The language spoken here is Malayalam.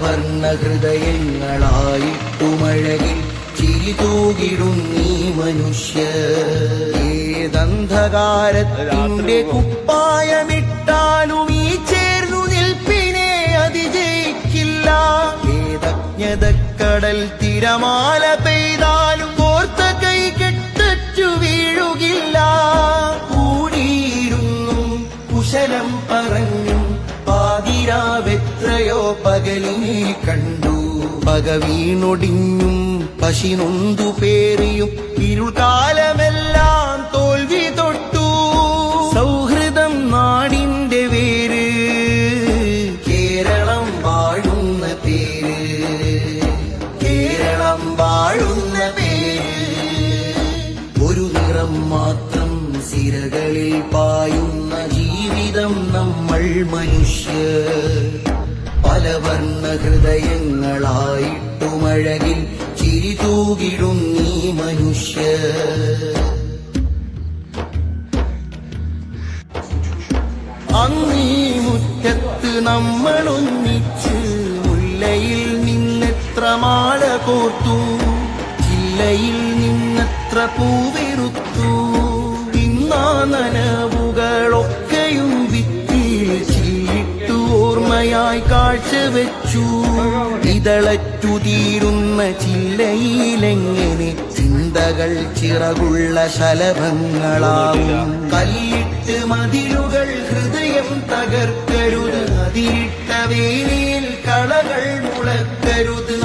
പലവർണ്ണ ഹൃദയങ്ങളായിട്ടുമഴകിൽ ചിരി തൂകിടുന്നീ മനുഷ്യ. ഏതന്ധകാരത്തിന്റെ കുപ്പായമിട്ടാലും ഈ ചേർന്നു നിൽപ്പിനെ അതിജയിക്കില്ല. ഏതജ്ഞതക്കടൽ തിരമാല പെയ്താലും കോർത്ത കൈ കെട്ടറ്റു വീഴുകില്ല. കൂടിയിരുന്നും കുശലം പറഞ്ഞും പാതിരാവെത്രയോ പകലിനെ കണ്ടു. പക വീണൊടിഞ്ഞും പശി നൊന്തു പേറിയും ഇരുൾക്കാലമെല്ലാം തോൽവി തൊട്ടു. സൗഹൃദം നാടിന്റെ വേര്, കേരളം വാഴുന്ന പേര്, കേരളം വാഴുന്ന പേര്. ഒരു നിറം മാത്രം സിരകളിൽ പായുന്ന ജീവിതം നമ്മൾ മനുഷ്യർ. പലവർണ്ണ ഹൃദയങ്ങളായിട്ടുമഴകിൽ ചിരി തൂകിടുന്നീ മനുഷ്യ. അങ്ങീ മുറ്റത്ത് നമ്മളൊന്നിച്ച് മുല്ലയിൽ നിന്നെത്ര മാല കോർത്തു, ജില്ലയിൽ നിന്നെത്ര പൂവിറുത്തു. ഇന്നാ നനവുകളൊക്കെയും ഭിത്തിയിൽ ചില്ലിട്ടു ഓർമ്മയായി കാഴ്ചവെച്ചു. ഇതളറ്റു തീരുന്ന ചില്ലയിലെങ്ങനെ ചിന്തകൾ ചിറകുള്ള ശലഭങ്ങളാവും. കല്ലിട്ട് മതിലുകൾ ഹൃദയം തകർക്കരുത്, അതിരിട്ട വേലിയിൽ കളകൾ മുളക്കരുത്.